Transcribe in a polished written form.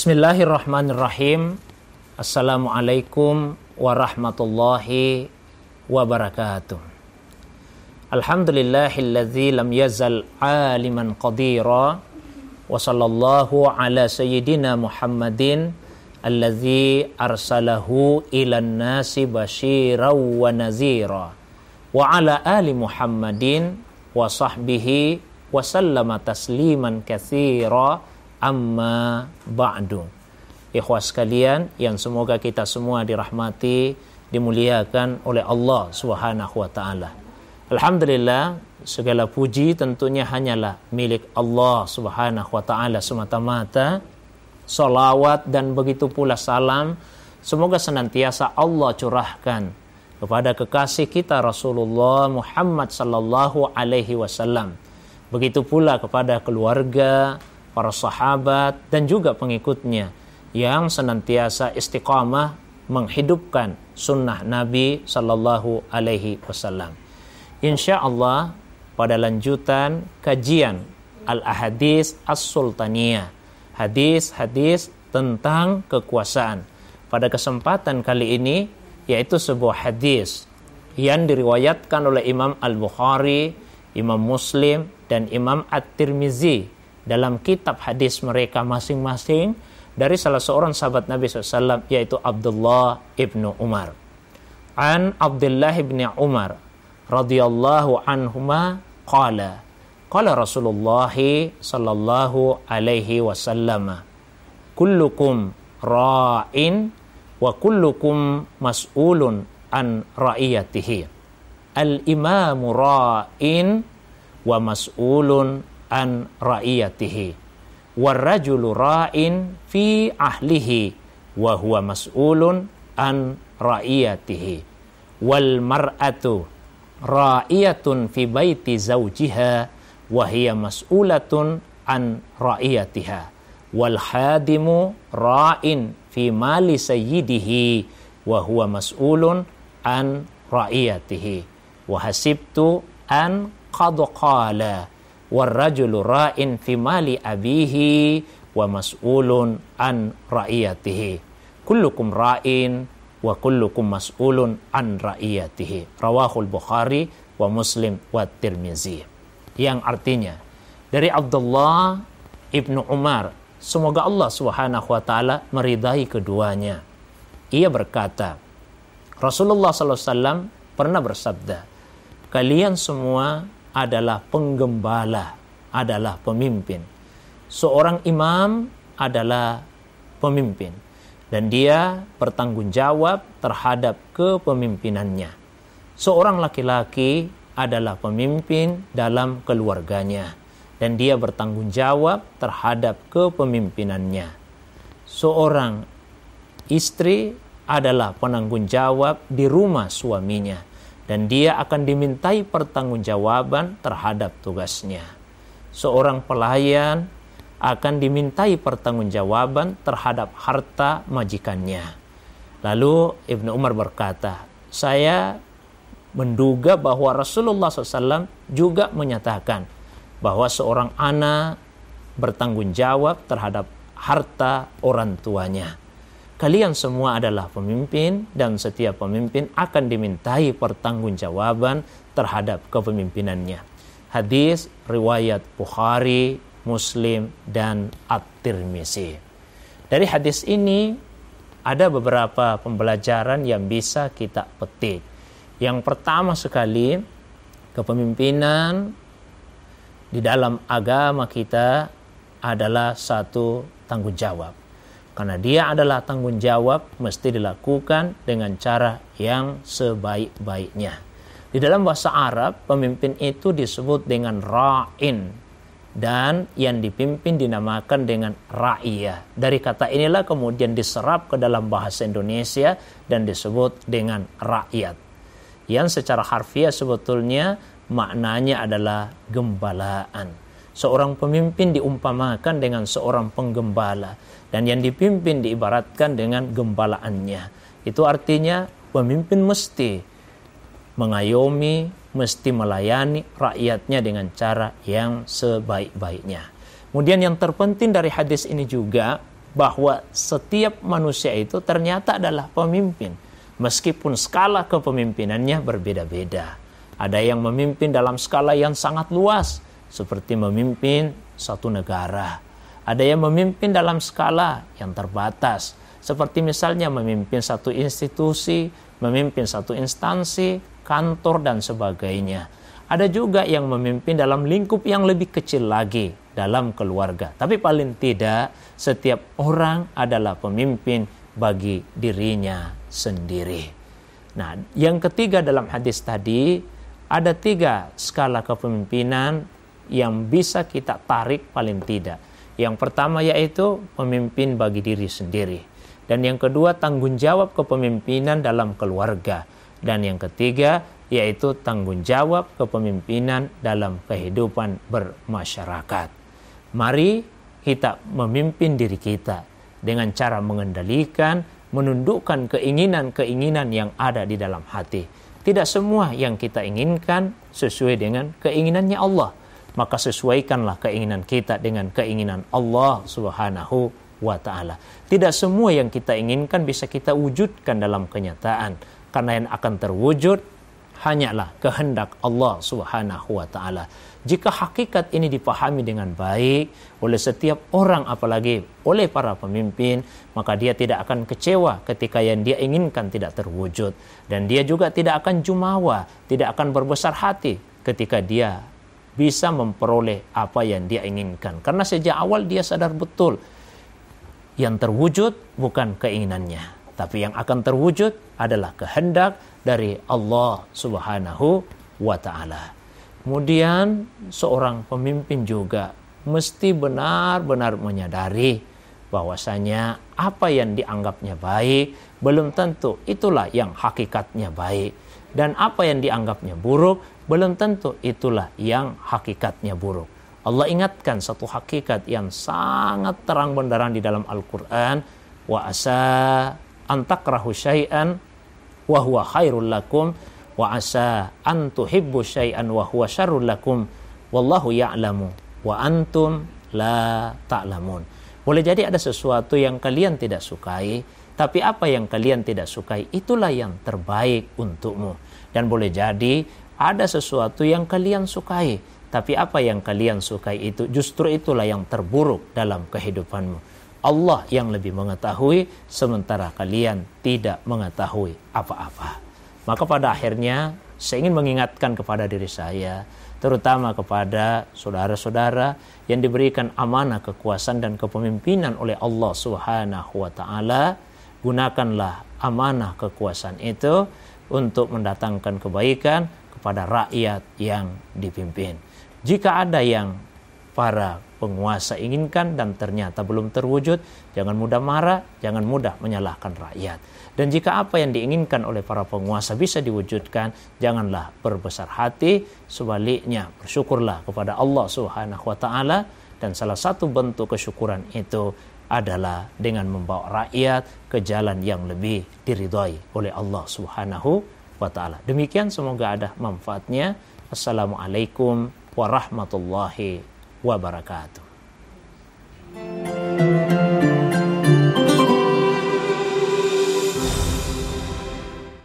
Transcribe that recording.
Bismillahirrahmanirrahim. Assalamualaikum warahmatullahi wabarakatuh. Alhamdulillahilladzi lam yazal aliman qadira. Wa sallallahu ala sayyidina Muhammadin alladzi arsalahu ilan nasi basyiran wa nazira. Wa ala ali Muhammadin wa sahbihi wa sallama tasliman katsira. Amma ba'du. Ikhwas sekalian yang semoga kita semua dirahmati, dimuliakan oleh Allah Subhanahu wa taala. Alhamdulillah, segala puji tentunya hanyalah milik Allah Subhanahu wa taala semata-mata. Salawat dan begitu pula salam semoga senantiasa Allah curahkan kepada kekasih kita Rasulullah Muhammad sallallahu alaihi wasallam. Begitu pula kepada keluarga, para sahabat dan juga pengikutnya yang senantiasa istiqamah menghidupkan sunnah Nabi sallallahu alaihi wasallam. Insyaallah pada lanjutan kajian Al-Ahadits As-Sultaniyah, hadis-hadis tentang kekuasaan. Pada kesempatan kali ini yaitu sebuah hadis yang diriwayatkan oleh Imam Al-Bukhari, Imam Muslim dan Imam At-Tirmizi dalam kitab hadis mereka masing-masing dari salah seorang sahabat Nabi SAW yaitu Abdullah ibnu Umar. An Abdullah ibn Umar radhiyallahu anhuma qala Rasulullah sallallahu alaihi wasallam kullukum ra'in wa kullukum mas'ulun an ra'iyatihi. Al-imamu ra'in wa mas'ulun an ra'iyatihi warrajulu ra'in fi ahlihi wa huwa mas'ulun an ra'iyatihi wal mar'atu ra'iyatun fi baiti zawjiha wa hiya mas'ulatun an ra'iyatiha wal hadimu ra'in fi mali sayyidihi wa huwa mas'ulun an ra'iyatihi wa hasibtu an qad qala warrajulu ra'in fi mali abihi wa mas'ulun an ra'iyatihi kullukum ra'in wa kullukum mas'ulun an ra'iyatihi. Rawahul Bukhari wa Muslim wa Tirmizi. Yang artinya dari Abdullah ibnu Umar, semoga Allah Subhanahu wa taala meridai keduanya. Ia berkata, Rasulullah sallallahu alaihi wasallam pernah bersabda, kalian semua adalah penggembala, adalah pemimpin. Seorang imam adalah pemimpin dan dia bertanggung jawab terhadap kepemimpinannya. Seorang laki-laki adalah pemimpin dalam keluarganya dan dia bertanggung jawab terhadap kepemimpinannya. Seorang istri adalah penanggung jawab di rumah suaminya dan dia akan dimintai pertanggungjawaban terhadap tugasnya. Seorang pelayan akan dimintai pertanggungjawaban terhadap harta majikannya. Lalu Ibnu Umar berkata, saya menduga bahwa Rasulullah SAW juga menyatakan bahwa seorang anak bertanggung jawab terhadap harta orang tuanya. Kalian semua adalah pemimpin dan setiap pemimpin akan dimintai pertanggungjawaban terhadap kepemimpinannya. Hadis riwayat Bukhari, Muslim dan At-Tirmizi. Dari hadis ini ada beberapa pembelajaran yang bisa kita petik. Yang pertama sekali, kepemimpinan di dalam agama kita adalah satu tanggung jawab. Karena dia adalah tanggung jawab mesti dilakukan dengan cara yang sebaik-baiknya. Di dalam bahasa Arab, pemimpin itu disebut dengan ra'in dan yang dipimpin dinamakan dengan ra'iyah. Dari kata inilah kemudian diserap ke dalam bahasa Indonesia dan disebut dengan rakyat. Yang secara harfiah sebetulnya maknanya adalah gembalaan. Seorang pemimpin diumpamakan dengan seorang penggembala dan yang dipimpin diibaratkan dengan gembalaannya. Itu artinya pemimpin mesti mengayomi, mesti melayani rakyatnya dengan cara yang sebaik-baiknya. Kemudian yang terpenting dari hadis ini juga bahwa setiap manusia itu ternyata adalah pemimpin. Meskipun skala kepemimpinannya berbeda-beda. Ada yang memimpin dalam skala yang sangat luas, seperti memimpin satu negara. Ada yang memimpin dalam skala yang terbatas, seperti misalnya memimpin satu institusi, memimpin satu instansi, kantor, dan sebagainya. Ada juga yang memimpin dalam lingkup yang lebih kecil lagi, dalam keluarga. Tapi paling tidak, setiap orang adalah pemimpin bagi dirinya sendiri. Nah, yang ketiga dalam hadis tadi, ada 3 skala kepemimpinan yang bisa kita tarik paling tidak. Yang pertama yaitu pemimpin bagi diri sendiri. Dan yang kedua, tanggung jawab kepemimpinan dalam keluarga. Dan yang ketiga, yaitu tanggung jawab kepemimpinan dalam kehidupan bermasyarakat. Mari kita memimpin diri kita dengan cara mengendalikan, menundukkan keinginan-keinginan yang ada di dalam hati. Tidak semua yang kita inginkan sesuai dengan keinginannya Allah. Maka sesuaikanlah keinginan kita dengan keinginan Allah Subhanahu wa ta'ala. Tidak semua yang kita inginkan bisa kita wujudkan dalam kenyataan. Karena yang akan terwujud hanyalah kehendak Allah Subhanahu wa ta'ala. Jika hakikat ini dipahami dengan baik oleh setiap orang, apalagi oleh para pemimpin, maka dia tidak akan kecewa ketika yang dia inginkan tidak terwujud. Dan dia juga tidak akan jumawa, tidak akan berbesar hati ketika dia bisa memperoleh apa yang dia inginkan. Karena sejak awal dia sadar betul yang terwujud bukan keinginannya, tapi yang akan terwujud adalah kehendak dari Allah Subhanahu wa ta'ala. Kemudian seorang pemimpin juga mesti benar-benar menyadari bahwasanya apa yang dianggapnya baik belum tentu itulah yang hakikatnya baik, dan apa yang dianggapnya buruk belum tentu itulah yang hakikatnya buruk. Allah ingatkan satu hakikat yang sangat terang benderang di dalam Al-Quran. Wa asa antakrahu syai'an wa huwa khairul lakum wa asa an tuhibbu syai'an wa huwa syarrul lakum wallahu ya'lamu wa antum la ta'lamun. Boleh jadi ada sesuatu yang kalian tidak sukai, tapi apa yang kalian tidak sukai itulah yang terbaik untukmu. Dan boleh jadi ada sesuatu yang kalian sukai, tapi apa yang kalian sukai itu justru itulah yang terburuk dalam kehidupanmu. Allah yang lebih mengetahui, sementara kalian tidak mengetahui apa-apa. Maka pada akhirnya saya ingin mengingatkan kepada diri saya, terutama kepada saudara-saudara yang diberikan amanah kekuasaan dan kepemimpinan oleh Allah Subhanahu wa ta'ala. Gunakanlah amanah kekuasaan itu untuk mendatangkan kebaikan kepada rakyat yang dipimpin. Jika ada yang para penguasa inginkan dan ternyata belum terwujud, jangan mudah marah, jangan mudah menyalahkan rakyat. Dan jika apa yang diinginkan oleh para penguasa bisa diwujudkan, janganlah berbesar hati, sebaliknya bersyukurlah kepada Allah Subhanahu wa ta'ala. Dan salah satu bentuk kesyukuran itu adalah dengan membawa rakyat ke jalan yang lebih diridhai oleh Allah Subhanahu wa ta'ala. Demikian, semoga ada manfaatnya. Assalamualaikum warahmatullahi wabarakatuh.